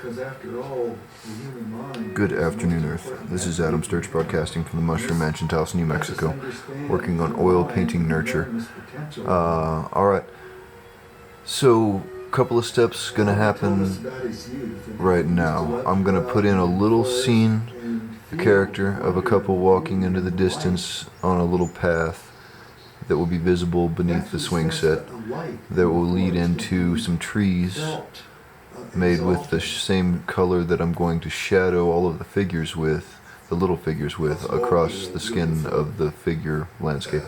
Because after all, the human mind... Good afternoon, Earth. This is Adam Sturch broadcasting from the Mushroom Mansion House, New Mexico, working on oil painting nurture. Alright, so a couple of steps going to happen right now. I'm going to put in a little scene, a character of a couple walking into the distance on a little path that will be visible beneath the swing set that will lead into some trees made with the same color that I'm going to shadow all of the figures with, the little figures with, across the skin of the figure landscape,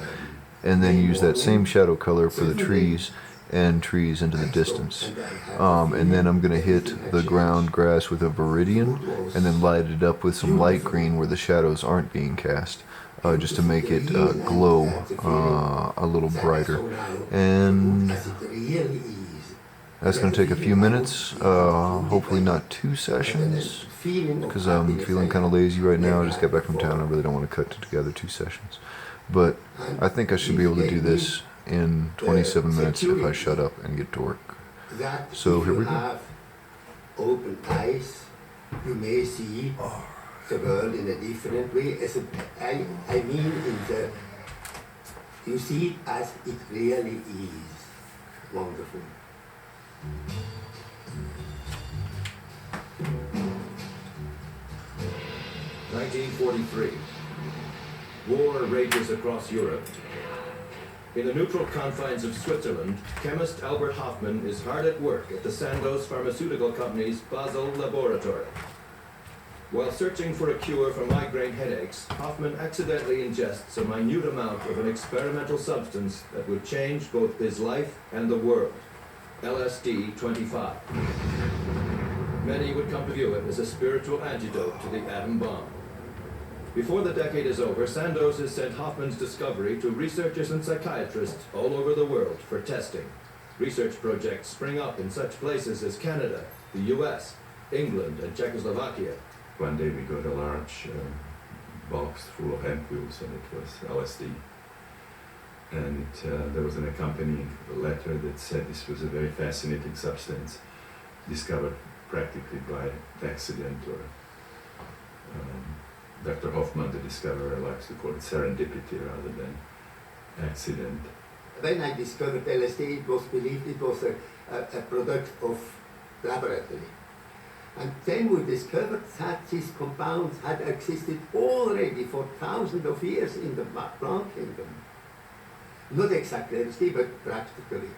and then use that same shadow color for the trees and trees into the distance. And then I'm going to hit the ground grass with a viridian and then light it up with some light green where the shadows aren't being cast, just to make it glow a little brighter. And that's going to take a few minutes, hopefully not 2 sessions, because I'm feeling kind of lazy right now. I just got back from town. I really don't want to cut together 2 sessions. But I think I should be able to do this in 27 minutes if I shut up and get to work. So here we go. Open eyes, you may see the world in a different way. I mean, you see it as it really is. Wonderful. 1943. War rages across Europe. In the neutral confines of Switzerland, chemist Albert Hofmann is hard at work at the Sandoz Pharmaceutical Company's Basel laboratory. While searching for a cure for migraine headaches, Hofmann accidentally ingests a minute amount of an experimental substance that would change both his life and the world. LSD-25. Many would come to view it as a spiritual antidote to the atom bomb. Before the decade is over, Sandoz has sent Hofmann's discovery to researchers and psychiatrists all over the world for testing. Research projects spring up in such places as Canada, the US, England, and Czechoslovakia. One day we got a large box full of ampoules, and it was LSD. And there was an accompanying letter that said this was a very fascinating substance, discovered practically by accident, or Dr. Hoffman, the discoverer, likes to call it serendipity rather than accident. When I discovered LSD, it was believed it was a product of laboratory. And then we discovered that these compounds had existed already for thousands of years in the plant kingdom. Not exactly LSD, but practically.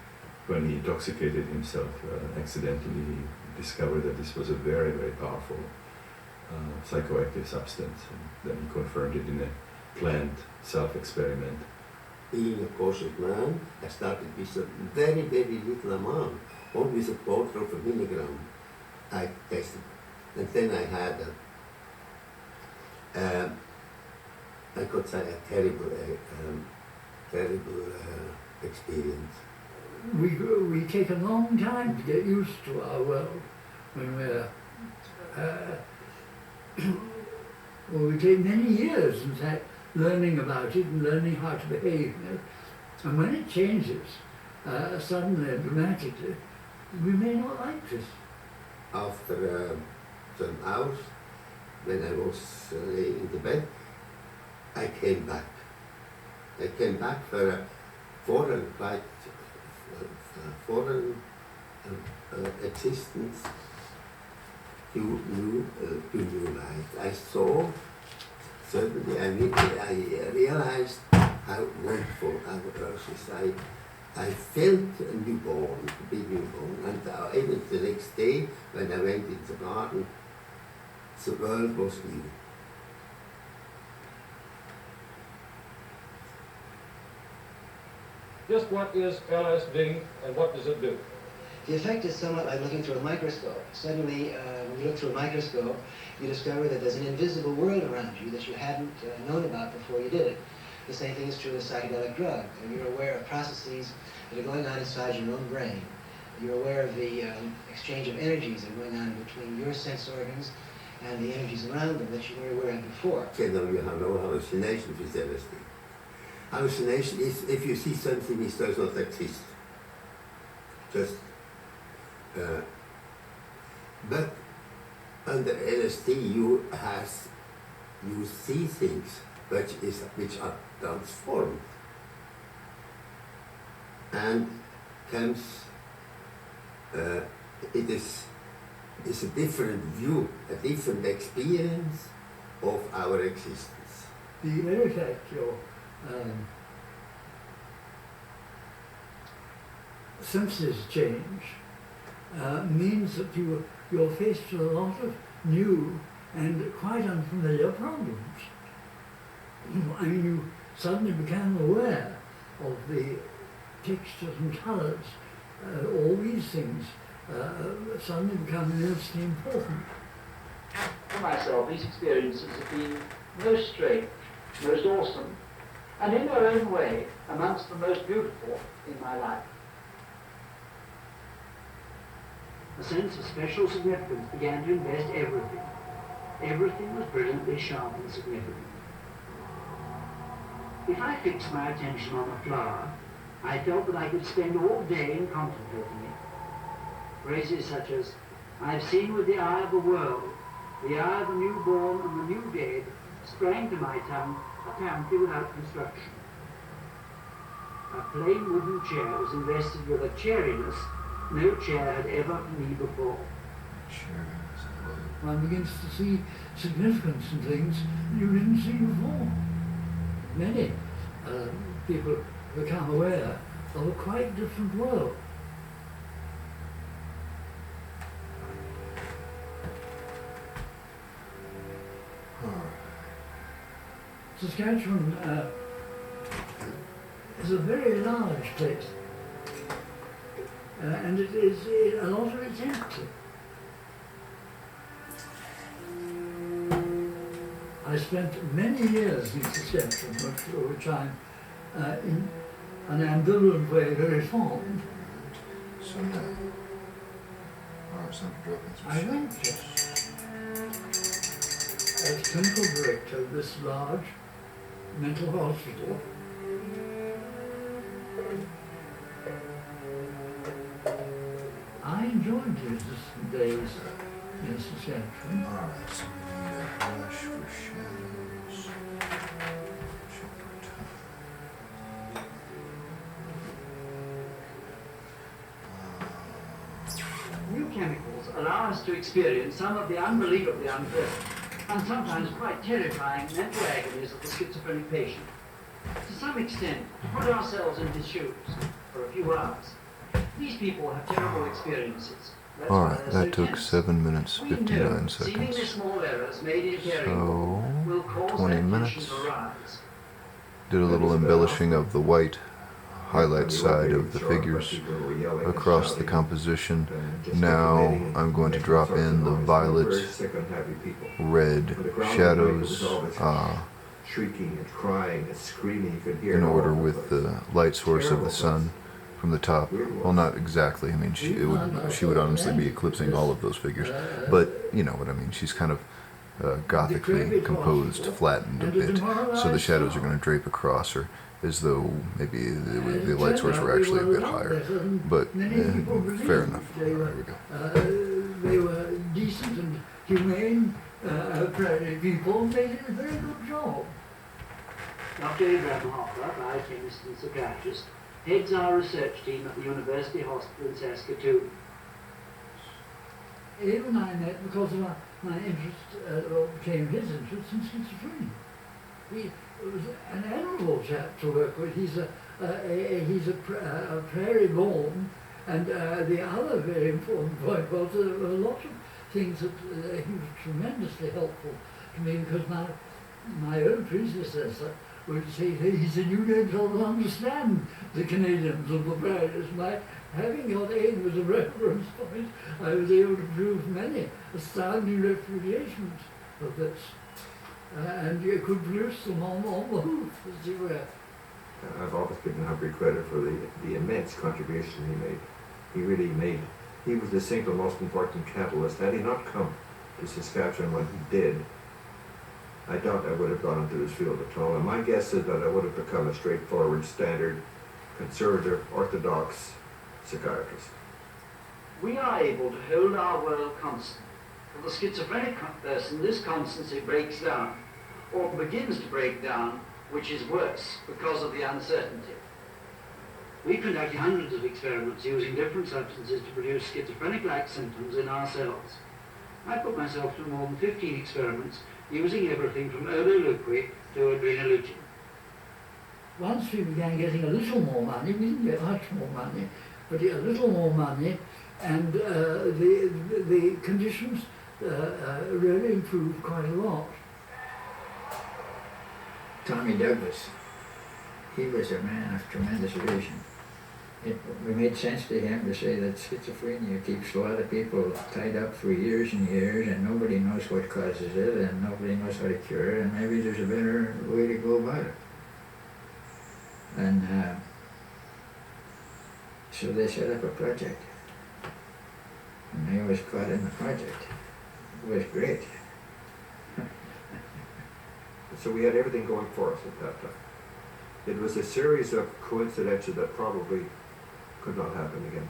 When he intoxicated himself accidentally, he discovered that this was a very, very powerful psychoactive substance, and then he confirmed it in a planned self-experiment. Being a cautious man, I started with a very, very little amount, only with a quarter of a milligram. I tested, and then I had I could say a terrible experience. We take a long time to get used to our world when we're well, we take many years, in fact, learning about it and learning how to behave in it. And when it changes, suddenly and dramatically, we may not like this. After some hours, when I was laying in the bed, I came back. I came back for a foreign existence to new life. I saw, certainly, I realized how wonderful our Earth is. I felt newborn, to be newborn, and even the next day, when I went in the garden, the world was new. Just what is LSD and what does it do? The effect is somewhat like looking through a microscope. Suddenly, when you look through a microscope, you discover that there's an invisible world around you that you hadn't known about before you did it. The same thing is true with psychedelic drug. You're aware of processes that are going on inside your own brain. You're aware of the exchange of energies that are going on between your sense organs and the energies around them that you were aware of before. Generally, you have no hallucination with LSD. Hallucination is if you see something which does not exist. Just, but under LSD you see things which are transformed and comes it is a different view, a different experience of our existence. The effect your senses change means that you're faced with a lot of new and quite unfamiliar problems. I mean, you suddenly become aware of the textures and colours, all these things suddenly become immensely important. For myself, these experiences have been most strange, most awesome, and in their own way, amongst the most beautiful in my life. A sense of special significance began to invest everything. Everything was brilliantly sharp and significant. If I fixed my attention on a flower, I felt that I could spend all day in contemplating it. Phrases such as, "I've seen with the eye of the world," "the eye of the newborn and the new dead," sprang to my tongue, apparently without construction. A plain wooden chair was invested with a chairiness no chair had ever for me before. One begins to see significance in things you didn't see before. Many people become aware of a quite different world. Saskatchewan is a very large place, and a lot of it's empty. I spent many years in Saskatchewan, which I'm in an ambivalent way very fond. I went there as clinical director of this large mental hospital. I enjoyed these days in Saskatchewan. Alright, so we need a brush for shadows. New chemicals allow us to experience some of the unbelievably unpleasant and sometimes quite terrifying mental agonies of the schizophrenic patient. To some extent, to put ourselves in his shoes for a few hours. These people have terrible experiences. That's why Alright, they're that so took tense. 7 minutes, We know 59 seemingly seconds. small errors made in hearing So, will cause 20 that tension minutes. to rise. Did a little embellishing of the white highlight side of the figures across the composition. Now I'm going to drop in the violet, red shadows shrieking and crying and screaming. You could hear in it all order over the with place. the light source of the sun from the top. Well, not exactly. I mean, she would honestly be eclipsing all of those figures. But you know what I mean. She's kind of gothically composed, flattened a bit, so the shadows are going to drape across her as though maybe the light source were actually a bit higher. But fair enough. There we go. They were decent and humane people. They did a very good job. Dr. Abraham Hopper, biochemist and psychiatrist, heads our research team at the University Hospital in Saskatoon. Abe and I met because of my interest, or became his interest in schizophrenia. He was an admirable chap to work with. He's a prairie born, and the other very important point was there were a lot of things that he was tremendously helpful to me, because my own predecessor would say, he said, "You don't understand the Canadians of the prairies." And having got Abe as a reference point, I was able to prove many astounding refutations of this. And you could produce them on the hoof, as you were. I've always given Humphrey credit for the immense contribution he made. He really made. He was the single most important catalyst. Had he not come to Saskatchewan when he did, I doubt I would have gone into this field at all. And my guess is that I would have become a straightforward, standard, conservative, orthodox psychiatrist. We are able to hold our world constant For the schizophrenic person, this constancy breaks down, or begins to break down, which is worse because of the uncertainty. We conducted hundreds of experiments using different substances to produce schizophrenic-like symptoms in our cells. I put myself through more than 15 experiments using everything from ololuqui to adrenaleukin. Once we began getting a little more money, we didn't get much more money, but a little more money, and the conditions really improved quite a lot. Tommy Douglas, he was a man of tremendous vision. It made sense to him to say that schizophrenia keeps a lot of people tied up for years and years, and nobody knows what causes it, and nobody knows how to cure it, and maybe there's a better way to go about it. And so they set up a project, and I was caught in the project. It was great. So we had everything going for us at that time. It was a series of coincidences that probably could not happen again.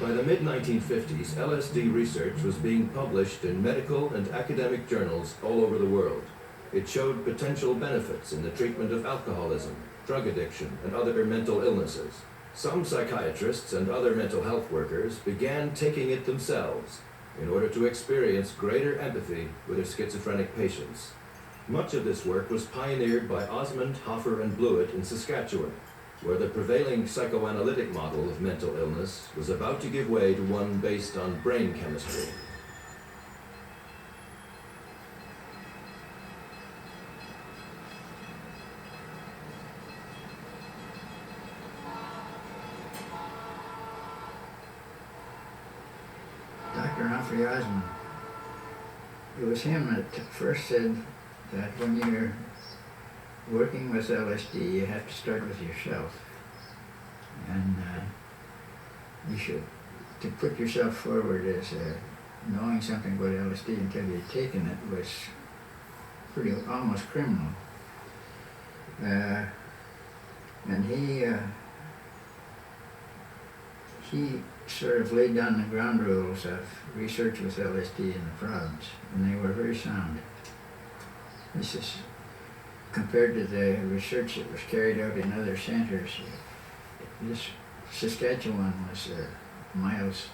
By the mid-1950s, LSD research was being published in medical and academic journals all over the world. It showed potential benefits in the treatment of alcoholism, drug addiction, and other mental illnesses. Some psychiatrists and other mental health workers began taking it themselves in order to experience greater empathy with their schizophrenic patients. Much of this work was pioneered by Osmond, Hoffer, and Blewett in Saskatchewan, where the prevailing psychoanalytic model of mental illness was about to give way to one based on brain chemistry. Dr. Humphrey Osmond, it was him that first said that when you're working with LSD, you have to start with yourself. And you should, to put yourself forward as knowing something about LSD until you'd taken it was pretty, almost criminal. And he sort of laid down the ground rules of research with LSD in the province, and they were very sound. This is compared to the research that was carried out in other centers. This Saskatchewan was miles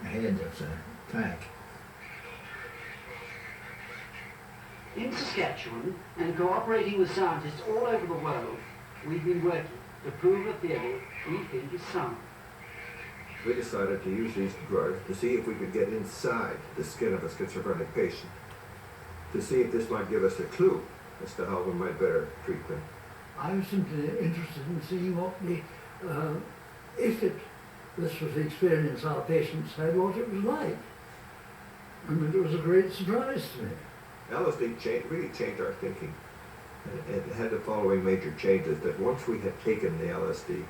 ahead of the pack. In Saskatchewan, and cooperating with scientists all over the world, we've been working to prove a theory we think is sound. We decided to use these drugs to see if we could get inside the skin of a schizophrenic patient, to see if this might give us a clue as to how we might better treat them. I was simply interested in seeing what this was the experience our patients had, what it was like. And it was a great surprise to me. LSD really changed our thinking. It had the following major changes: that once we had taken the LSD,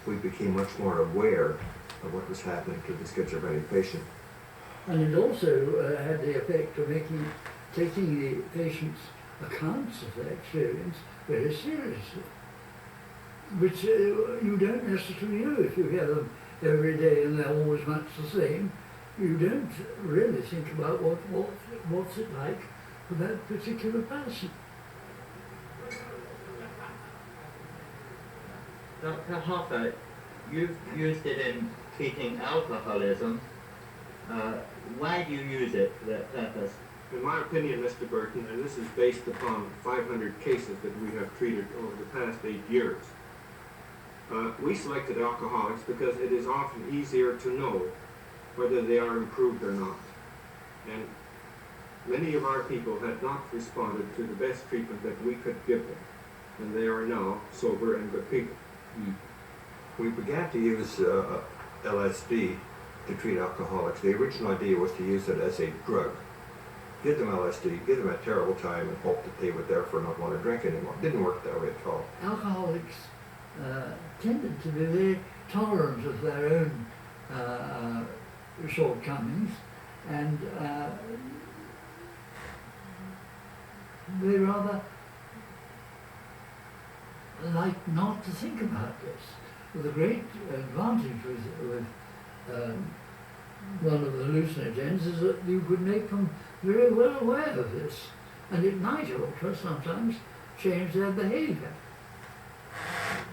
we became much more aware of what was happening to the schizophrenic patient. And it also had the effect of taking the patient's accounts of their experience very seriously, which you don't necessarily do if you hear them every day and they're always much the same. You don't really think about what's it like for that particular person. Dr. Hoffer, you've used it in treating alcoholism. Why do you use it for that purpose? In my opinion, Mr. Burton, and this is based upon 500 cases that we have treated over the past 8 years, we selected alcoholics because it is often easier to know whether they are improved or not. And many of our people had not responded to the best treatment that we could give them, and they are now sober and good people. We began to use LSD to treat alcoholics. The original idea was to use it as a drug. Give them LSD, give them a terrible time, and hope that they would therefore not want to drink anymore. It didn't work that way at all. Alcoholics Tended to be very tolerant of their own shortcomings, and they rather like not to think about this. But the great advantage with one of the hallucinogens is that you could make them very well aware of this, and it might also sometimes change their behavior.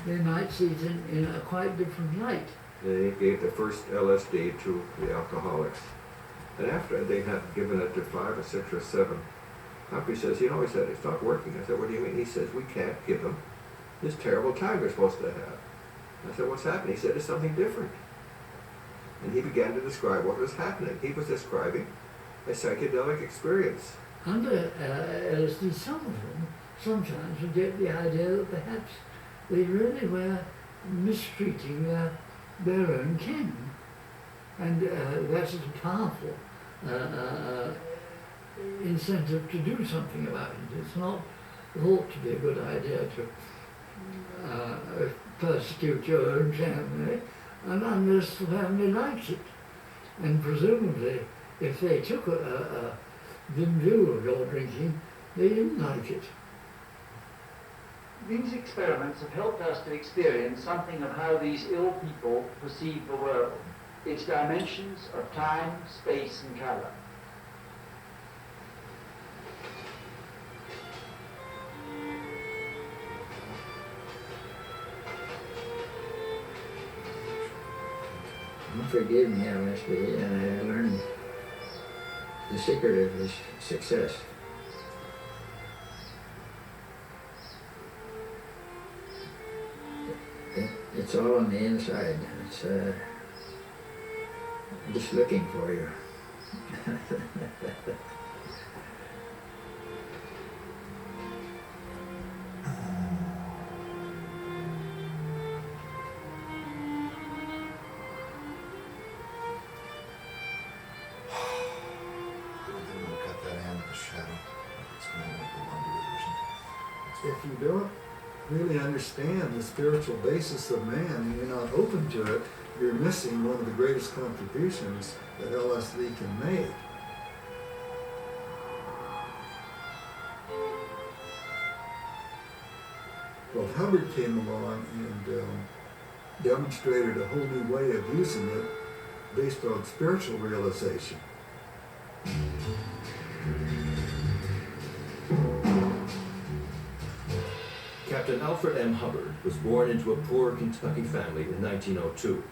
They might see it in a quite different light. They gave the first LSD to the alcoholics. And after they had given it to 5 or 6 or 7, Humphrey says, he said, it's not working. I said, what do you mean? He says, we can't give them this terrible time they're supposed to have. I said, what's happening? He said, it's something different. And he began to describe what was happening. He was describing a psychedelic experience. Under LSD, some of them sometimes would get the idea that perhaps they really were mistreating their own kin. And that's a powerful incentive to do something about it. It's not thought to be a good idea to persecute your own family, and unless the family likes it. And presumably, if they took a dim view of your drinking, they didn't like it. These experiments have helped us to experience something of how these ill people perceive the world, its dimensions of time, space, and color. Humphrey gave me LSD, and I learned the secret of his success. It's all on the inside. It's just looking for you. If you don't really understand the spiritual basis of man and you're not open to it, you're missing one of the greatest contributions that LSD can make. Well, Hubbard came along and demonstrated a whole new way of using it based on spiritual realization. Captain Alfred M. Hubbard was born into a poor Kentucky family in 1902.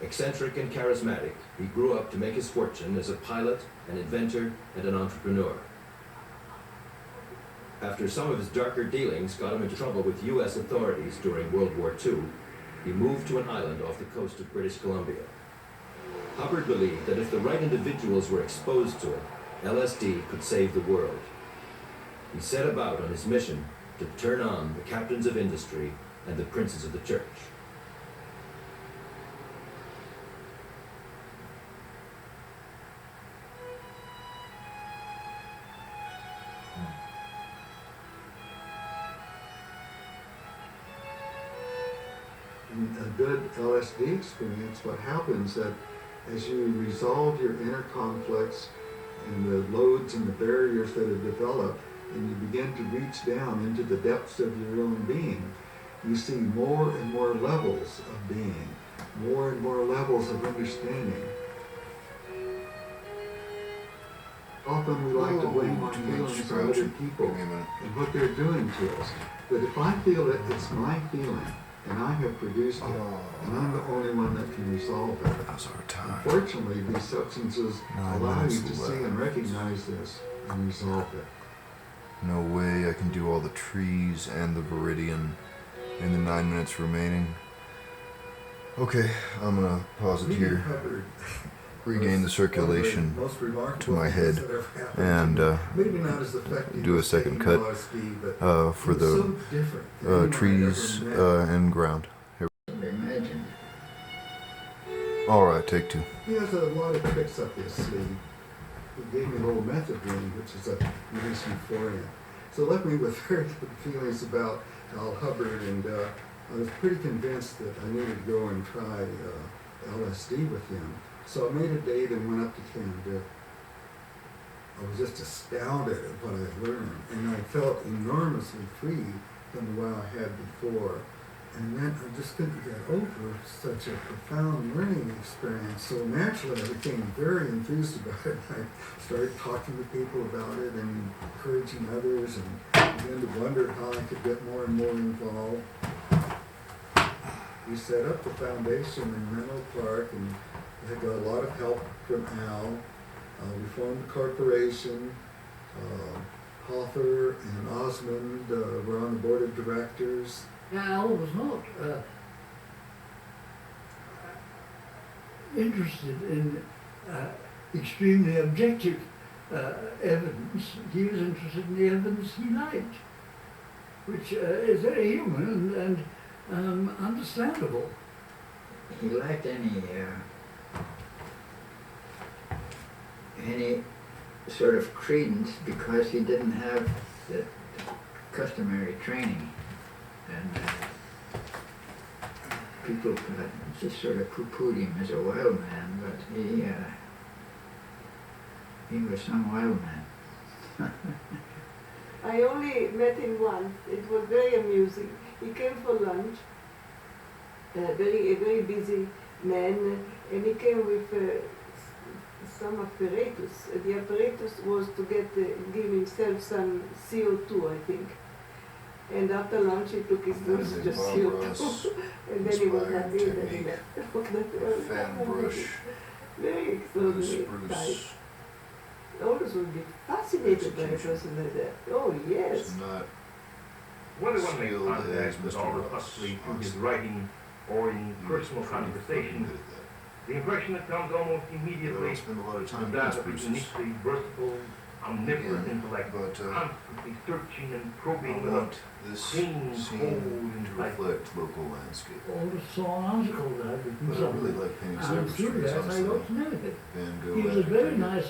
Eccentric and charismatic, he grew up to make his fortune as a pilot, an inventor, and an entrepreneur. After some of his darker dealings got him into trouble with U.S. authorities during World War II, he moved to an island off the coast of British Columbia. Hubbard believed that if the right individuals were exposed to it, LSD could save the world. He set about on his mission to turn on the captains of industry and the princes of the church. In a good LSD experience, what happens that as you resolve your inner conflicts and the loads and the barriers that have developed, and you begin to reach down into the depths of your own being, you see more and more levels of being, more and more levels of understanding. Often we like to blame our feelings on other people and what they're doing to us. But if I feel it, it's my feeling, and I have produced it, and I'm the only one that can resolve it. That's our time. Unfortunately, these substances allow you to see and recognize this and resolve it. No way I can do all the trees and the Viridian in the 9 minutes remaining. Okay, I'm gonna pause it here, regain the circulation to my head, and do a second cut for the trees and ground. Here. Imagine. Alright, take 2. He has a lot of tricks up his sleeve. He gave me a little method ring, which is a release euphoria. So left me with very good feelings about Al Hubbard, and I was pretty convinced that I needed to go and try LSD with him. So I made a date and went up to Canada. I was just astounded at what I learned, and I felt enormously free from the way I had before. And then I just couldn't get over such a profound learning experience. So naturally, I became very enthused about it. I started talking to people about it and encouraging others, and began to wonder how I could get more and more involved. We set up the foundation in Menlo Park, and I got a lot of help from Al. We formed a corporation. Hoffer and Osmond were on the board of directors. Al was not interested in extremely objective evidence. He was interested in the evidence he liked, which is very human and understandable. He lacked any sort of credence because he didn't have the customary training. And people just sort of poo-pooed him as a wild man, but he was some wild man. I only met him once. It was very amusing. He came for lunch, a very busy man, and he came with some apparatus. The apparatus was to give himself some CO2, I think. And after lunch he took his dose just CO2, and then he was happy that he left. Fan brush. Very extraordinary type. Aldous would be fascinated by a person like that. Oh yes. It's not Whether one makes skilled as contact with Mr. Aldous Ross. Huxley through his writing or in personal conversation, the impression that comes almost immediately I spend a lot of is time that with of a these uniquely versatile, omnivorous Yeah, intellect, but, constantly searching and I probing with want a this clean, cold scene to insight. reflect local landscape. Aldous saw an article that I'd written But I really like painting and several through streets, that I honestly. got to know him. Van Gogh, He was a very Attica. nice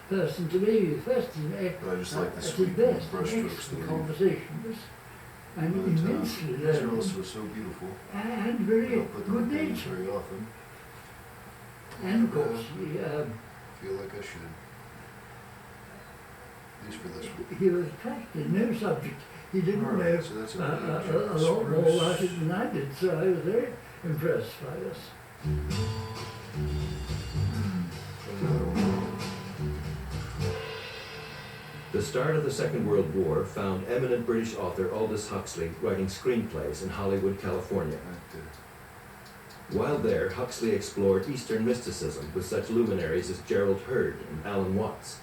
person to be with. First, But I just like the at his sweet best, brush strokes excellent that conversations, and But, immensely these are learned, also so beautiful. and I very don't put them good on page natured. very often. And of course, he, Feel like I should. At least for this one. he was attracted, no subject. He didn't All right, know so that's a a lot more about it than I did, so I was very impressed by this. The start of the Second World War found eminent British author Aldous Huxley writing screenplays in Hollywood, California. While there, Huxley explored Eastern mysticism with such luminaries as Gerald Heard and Alan Watts.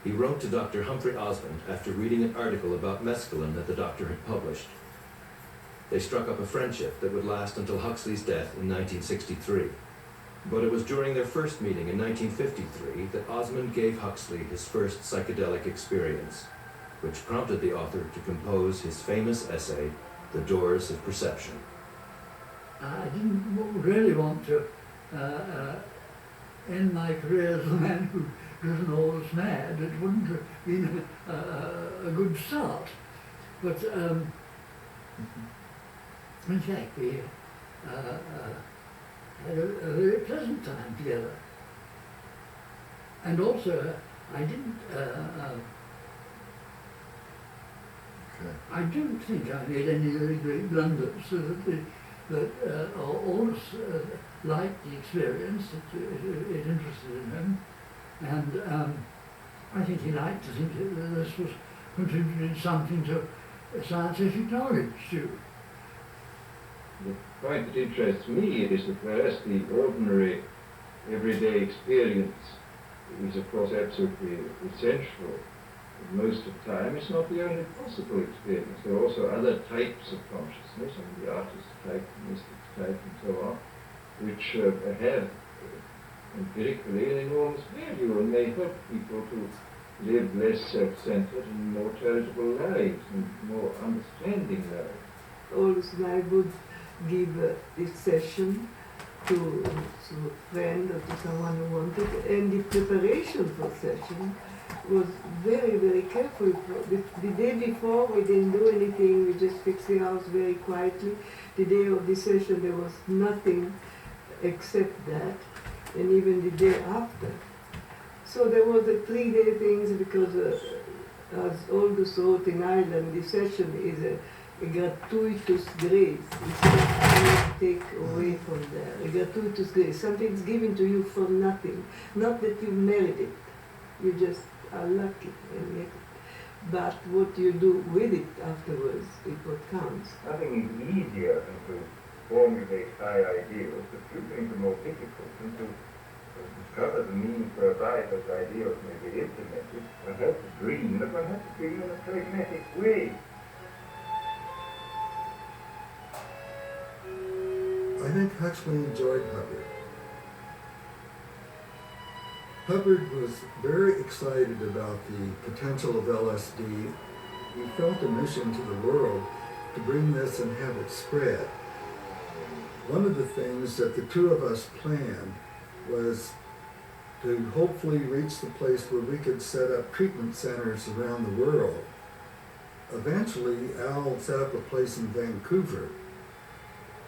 He wrote to Dr. Humphrey Osmond after reading an article about mescaline that the doctor had published. They struck up a friendship that would last until Huxley's death in 1963. But it was during their first meeting in 1953 that Osmond gave Huxley his first psychedelic experience, which prompted the author to compose his famous essay, The Doors of Perception. I didn't really want to end my career as a man who driven Aldous mad. It wouldn't have been a good start. But in fact, we had a very pleasant time together. And also, I didn't. I don't think I made any very great blunders. So that Aldous liked the experience. It interested in him, and I think he liked to think that this was contributing something to scientific knowledge too. The point that interests me is that whereas the ordinary, everyday experience is of course absolutely essential, most of the time it's not the only possible experience. There are also other types of consciousness, and the artist type, the mystic type, and so on, which have empirically an enormous value and may help people to live less self-centered and more charitable lives and more understanding lives. Aldous and I would give this session to a friend or to someone who wanted, and the preparation for the session was very, very careful. The day before we didn't do anything, we just fixed the house very quietly. The day of the session there was nothing except that, and even the day after. So there was a 3-day thing because as Aldous wrote in Ireland, the session a gratuitous grace. It's not take away from there. A gratuitous grace, something's given to you for nothing. Not that you merit it. You just are lucky and get it. But what you do with it afterwards is what counts. Nothing is easier than to formulate high ideals, but few things are more difficult than to discover the means whereby those ideals may be implemented. One has to dream, but one has to dream in a pragmatic way. I think Huxley enjoyed Hubbard. Hubbard was very excited about the potential of LSD. He felt a mission to the world to bring this and have it spread. One of the things that the two of us planned was to hopefully reach the place where we could set up treatment centers around the world. Eventually, Al set up a place in Vancouver,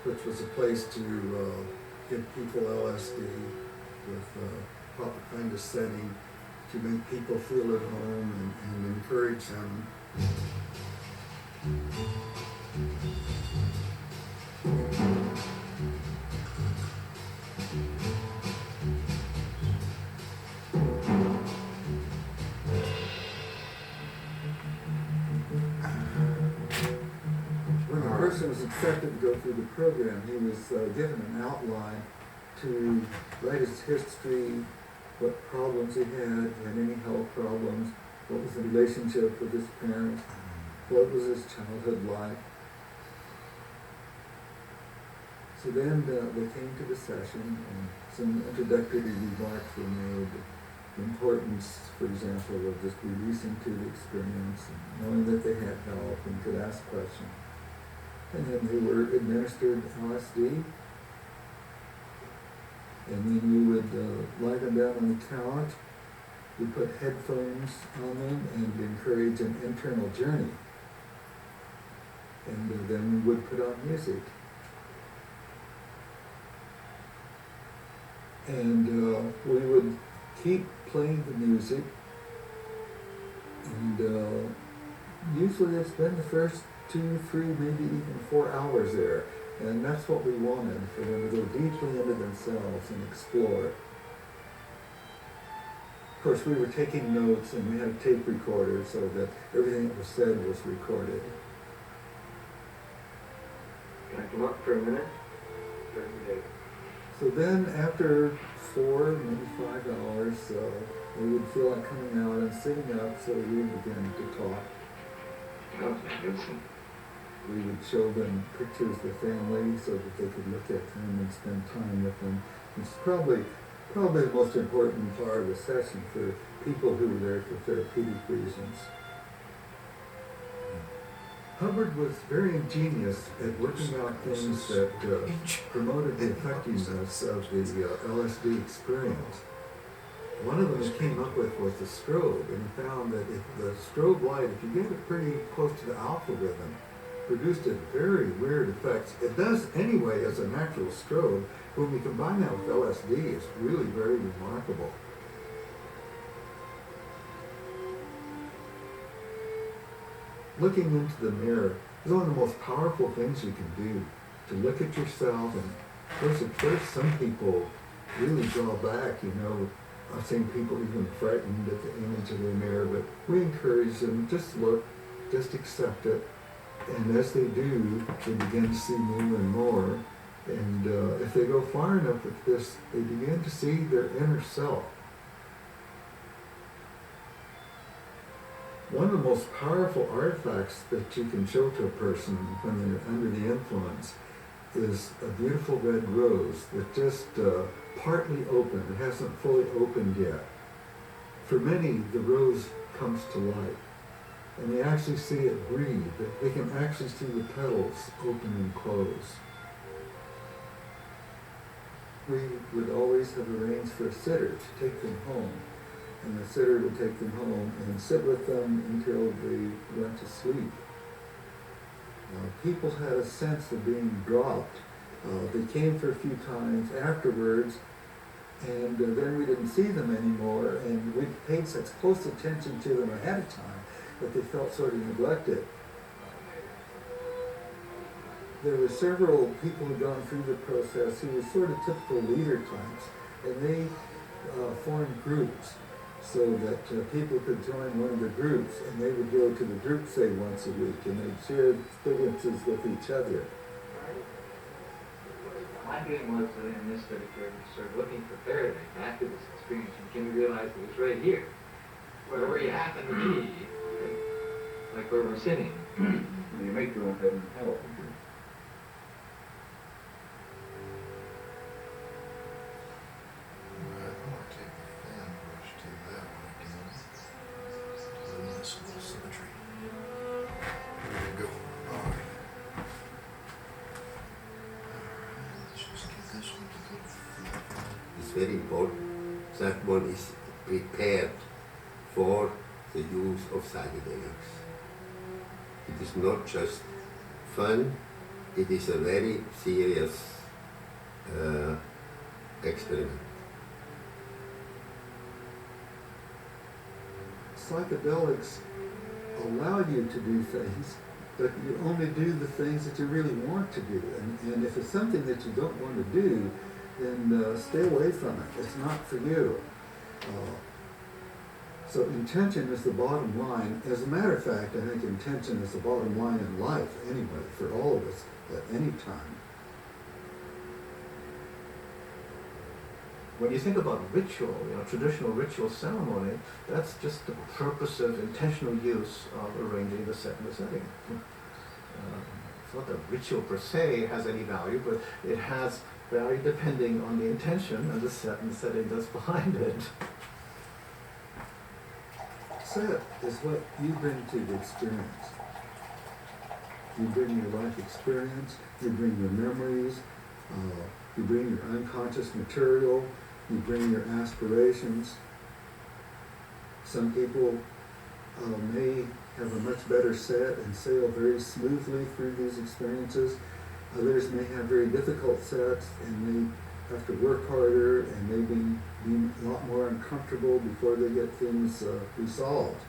which was a place to give people LSD with proper kind of setting to make people feel at home and encourage them. When the person was accepted to go through the program, he was given an outline to write his history, what problems he had any health problems, what was the relationship with his parents, what was his childhood like. So then they came to the session and some introductory remarks were made. The importance, for example, of just releasing to the experience and knowing that they had help and could ask questions. And then they were administered LSD. And then you would lie them down on the couch, you put headphones on them and encourage an internal journey. And then we would put on music. And we would keep playing the music. And usually it's been the first 2, 3, maybe even 4 hours there. And that's what we wanted, for them to go deeply into themselves and explore. Of course, we were taking notes and we had a tape recorder so that everything that was said was recorded. Can I come up for a minute? So then after 4, maybe 5 hours, we would feel like coming out and sitting up, so we would begin to talk. Listen. We would show them pictures of the family so that they could look at them and spend time with them. It's probably the most important part of the session for people who were there for therapeutic reasons. Hubbard was very ingenious at working out things that promoted the effectiveness of the LSD experience. One of them he came up with was the strobe, and he found that if the strobe light, if you get it pretty close to the alpha rhythm, produced a very weird effect. It does anyway as a natural strobe. When we combine that with LSD, it's really very remarkable. Looking into the mirror is one of the most powerful things you can do, to look at yourself. And of course, at first, some people really draw back, you know. I've seen people even frightened at the image of the mirror, but we encourage them, just look, just accept it. And as they do, they begin to see more and more. And if they go far enough with this, they begin to see their inner self. One of the most powerful artifacts that you can show to a person when they're under the influence is a beautiful red rose that just partly opened. It hasn't fully opened yet. For many, the rose comes to life. And they actually see it breathe. They can actually see the petals open and close. We would always have arranged for a sitter to take them home. And the sitter would take them home and sit with them until they went to sleep. People had a sense of being dropped. They came for a few times afterwards, and then we didn't see them anymore, and we paid such close attention to them ahead of time that they felt sort of neglected. there were several people who'd gone through the process who were sort of typical leader types, and they formed groups so that people could join one of the groups, and they would go to the group, say, once a week, and they'd share experiences with each other. My feeling was that in this study period, sort of looking for paradise after this experience, and came to realize it was right here, where you happen to be, like where we're sitting. You make your own heaven and hell. It's very important that one is prepared for the use of psychedelics. It is not just fun, it is a very serious experiment. Psychedelics allow you to do things, but you only do the things that you really want to do. And if it's something that you don't want to do, then stay away from it. It's not for you. So intention is the bottom line. As a matter of fact, I think intention is the bottom line in life anyway, for all of us at any time. When you think about ritual, traditional ritual ceremony, that's just the purpose of intentional use of arranging the set and the setting. It's not that ritual per se has any value, but it has value depending on the intention and the set and the setting that's behind it. Set is what you bring to the experience. You bring your life experience, you bring your memories, you bring your unconscious material, you bring your aspirations. Some people may have a much better set and sail very smoothly through these experiences. Others may have very difficult sets and they have to work harder and maybe be a lot more uncomfortable before they get things resolved.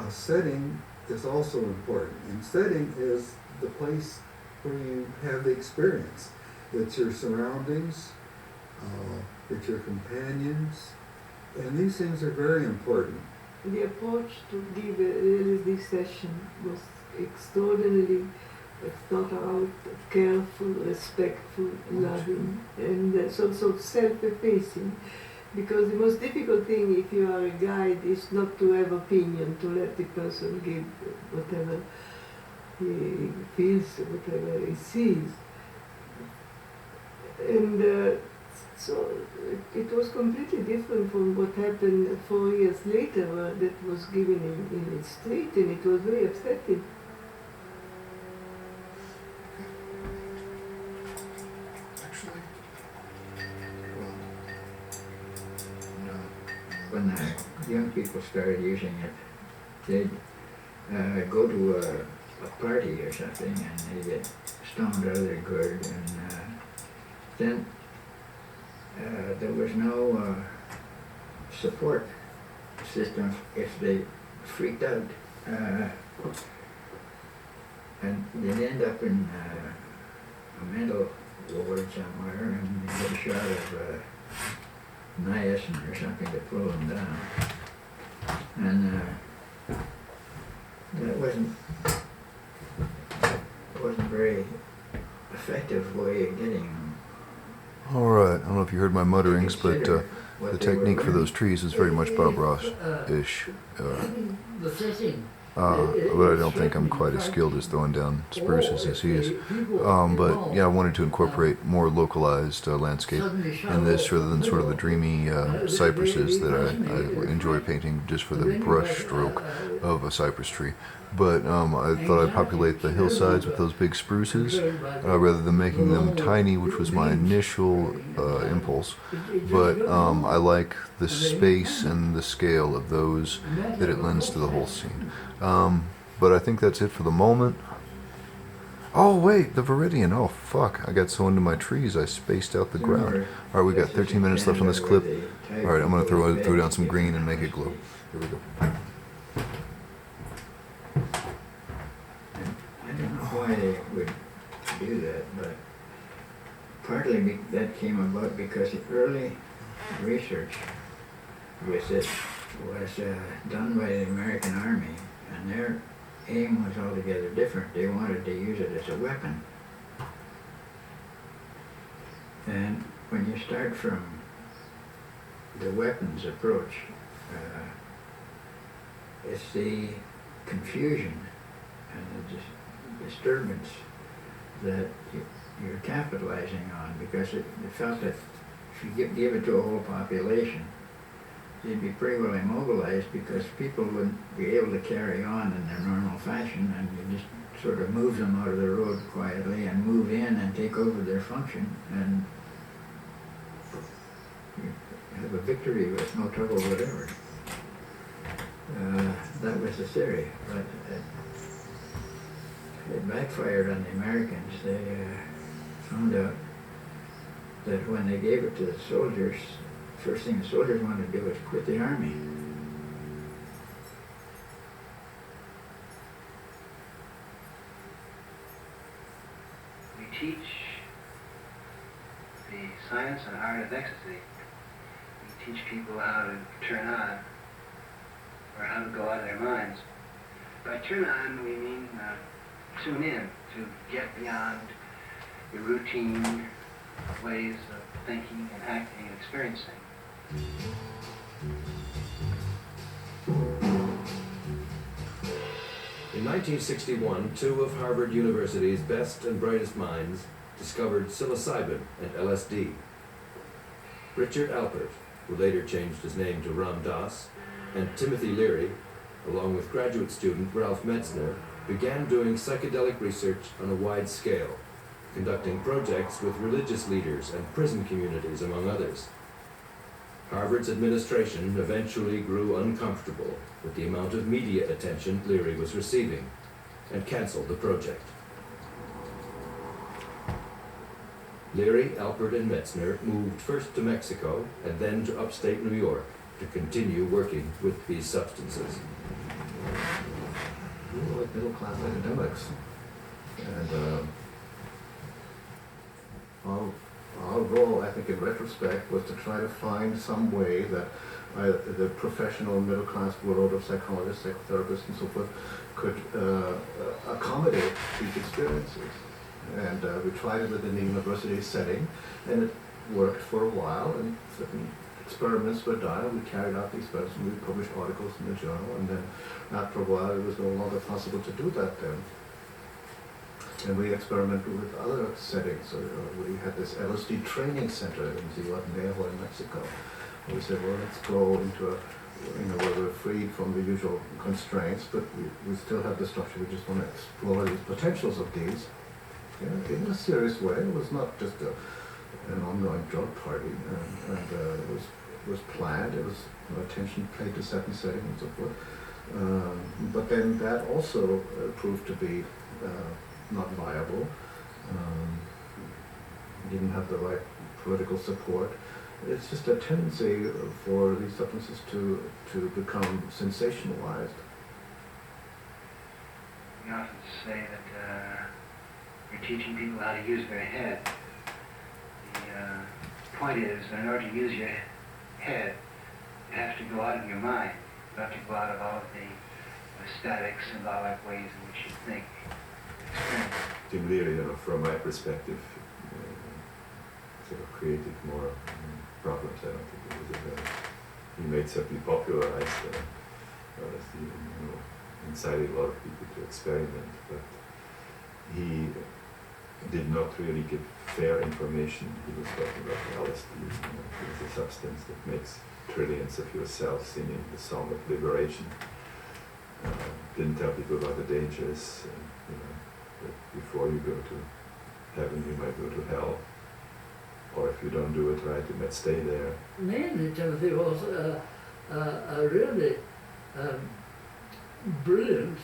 Setting is also important, and setting is the place where you have the experience. It's your surroundings, it's your companions, and these things are very important. The approach to give a LSD session was extraordinarily thought out, careful, respectful, loving, and sort of self-effacing. Because the most difficult thing if you are a guide is not to have opinion, to let the person give whatever he feels, whatever he sees. And so it was completely different from what happened 4 years later, where that was given in the street, and it was very upsetting. When young people started using it, they'd go to a party or something and they'd get stoned out of their gourd, and then there was no support system if they freaked out, and they'd end up in a mental ward somewhere and get a shot of niacin or something to pull them down, and that wasn't very effective way of getting them. All right, I don't know if you heard my mutterings, but the technique for those trees is very much Bob Ross-ish. The setting. But I don't think I'm quite as skilled as throwing down spruces as he is. But yeah, I wanted to incorporate more localized landscape in this rather than sort of the dreamy cypresses that I enjoy painting just for the brush stroke of a cypress tree. But I thought I'd populate the hillsides with those big spruces rather than making them tiny, which was my initial impulse. But I like the space and the scale of those that it lends to the whole scene. But I think that's it for the moment. Oh wait, the Viridian. Oh fuck, I got so into my trees I spaced out the ground. Alright, we got 13 minutes left on this clip. Alright, I'm going to throw down some green and make it glow. Here we go. I don't know why partly that came about because the early research with it was done by the American Army, and their aim was altogether different. They wanted to use it as a weapon. And when you start from the weapons approach, it's the confusion and the disturbance that you're capitalizing on, because it felt that if you give it to a whole population, they'd be pretty well immobilized because people wouldn't be able to carry on in their normal fashion, and you just sort of move them out of the road quietly and move in and take over their function, and you have a victory with no trouble whatever. That was the theory, but it backfired on the Americans. They found out that when they gave it to the soldiers, first thing the soldiers wanted to do was quit the army. We teach the science and art of ecstasy. We teach people how to turn on, or how to go out of their minds. By turn on, we mean tune in, to get beyond the routine ways of thinking and acting and experiencing. In 1961, two of Harvard University's best and brightest minds discovered psilocybin and LSD. Richard Alpert, who later changed his name to Ram Dass, and Timothy Leary, along with graduate student Ralph Metzner, began doing psychedelic research on a wide scale, conducting projects with religious leaders and prison communities, among others. Harvard's administration eventually grew uncomfortable with the amount of media attention Leary was receiving and canceled the project. Leary, Alpert, and Metzner moved first to Mexico and then to upstate New York to continue working with these substances. We were like middle-class academics, and our role, I think, in retrospect, was to try to find some way that the professional middle-class world of psychologists, psychotherapists, and so forth could accommodate these experiences. And we tried it within the university setting, and it worked for a while, and certain experiments were done, and we carried out the experiments, and we published articles in the journal, and then after a while it was no longer possible to do that then. And we experimented with other settings. We had this LSD training center in Zihuatanejo in Mexico. We said, well, let's go into a, where we're freed from the usual constraints, but we still have the structure. We just want to explore these potentials of these in a serious way. It was not just an ongoing drug party, and it was planned. It was attention paid to certain settings and so forth. But then that also proved to be not viable. Didn't have the right political support. It's just a tendency for these substances to become sensationalized. We often say that you're teaching people how to use their head. The point is, in order to use your head, you have to go out of your mind. You have to go out of all of the static, symbolic ways in which you think. Tim Leary, from my perspective, sort of created more problems. I don't think it was he made certainly popularized LSD, incited a lot of people to experiment, but he did not really give fair information. He was talking about LSD, it's a substance that makes trillions of your cells singing the song of liberation. Didn't tell people about the dangers, that before you go to heaven you might go to hell, or if you don't do it right you might stay there. Mainly Timothy was a really brilliant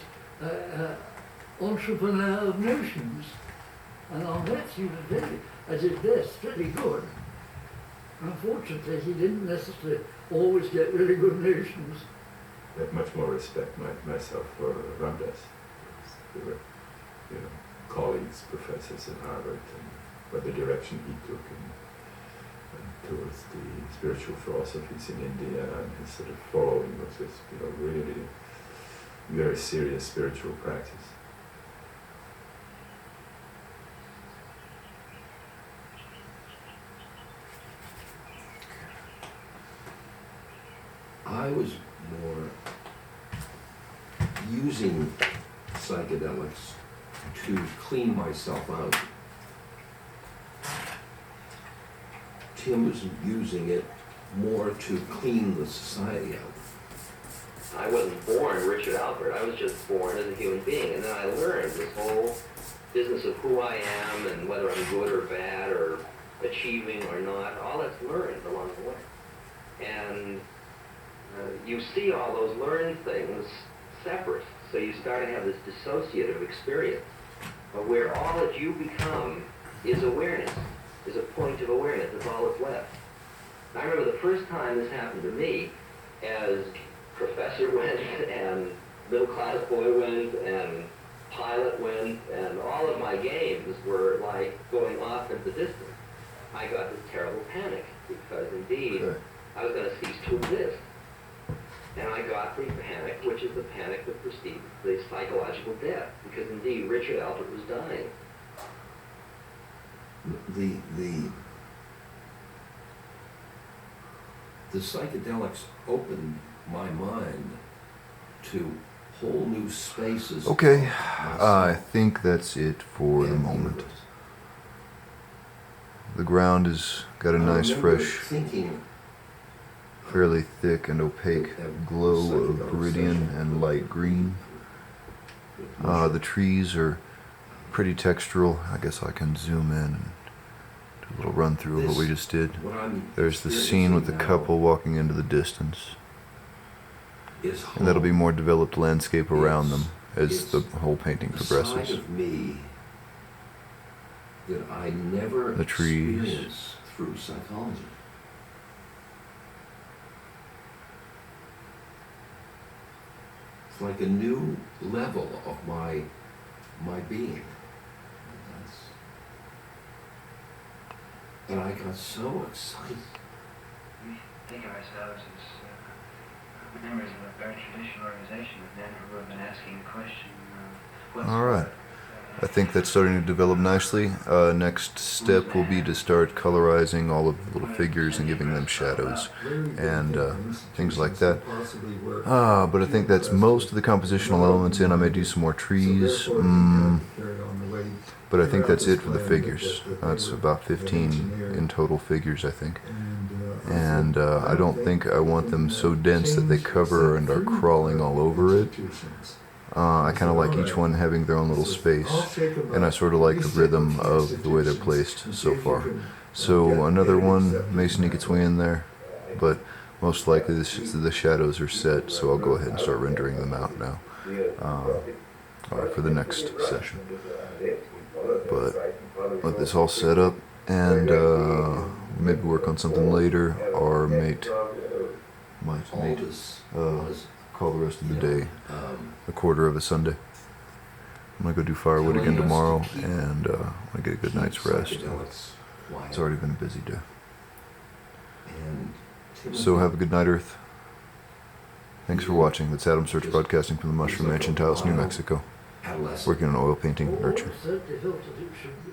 entrepreneur of notions, and on that he was very, at his best, pretty good. Unfortunately, he didn't necessarily always get really good notions. I have much more respect myself for Ramdas. They were, colleagues, professors at Harvard, and the direction he took and towards the spiritual philosophies in India, and his sort of following was this, really very serious spiritual practice. I was more using psychedelics to clean myself out. Tim was using it more to clean the society out. I wasn't born Richard Albert. I was just born as a human being. And then I learned this whole business of who I am and whether I'm good or bad or achieving or not. All that's learned along the way. And you see all those learned things separate. So you start to have this dissociative experience where all that you become is awareness, is a point of awareness. That's all that's left. And I remember the first time this happened to me, as professor went and middle class boy went and pilot went and all of my games were like going off into the distance. I got this terrible panic because indeed I was going to cease to exist. And I got the panic, which is the panic that precedes the psychological death, because indeed Richard Albert was dying. The psychedelics opened my mind to whole new spaces. Okay, I think that's it for the moment. The ground has got a nice, fresh, fairly thick and opaque glow of viridian and light green. The trees are pretty textural. I guess I can zoom in and do a little run through of what we just did. There's the scene with the couple walking into the distance. And that'll be more developed landscape around them as the whole painting progresses. Of me that I never The trees. experienced through psychology. It's like a new level of my being. And I got so excited. We think of ourselves as members of a very traditional organization with men who have been asking the question, what's All right. I think that's starting to develop nicely. Next step will be to start colorizing all of the little figures and giving them shadows and things like that. But I think that's most of the compositional elements in. I may do some more trees. But I think that's it for the figures. That's about 15 in total figures, I think. And I don't think I want them so dense that they cover and are crawling all over it. I kind of like each one having their own little space, and I sort of like the rhythm of the way they're placed so far. So another one may sneak its way in there, but most likely the shadows are set, so I'll go ahead and start rendering them out now for the next session. But let this all set up, and maybe work on something later, or might call the rest of the day a quarter of a Sunday. I'm gonna go do firewood again tomorrow, and I'm gonna get a good night's rest. It's already been a busy day. So have a good night, Earth. Thanks for watching. That's Adam Sturch broadcasting from the Mushroom Ranch in Taos, New Mexico. Working on oil painting nurture. Certainly felt that it should be.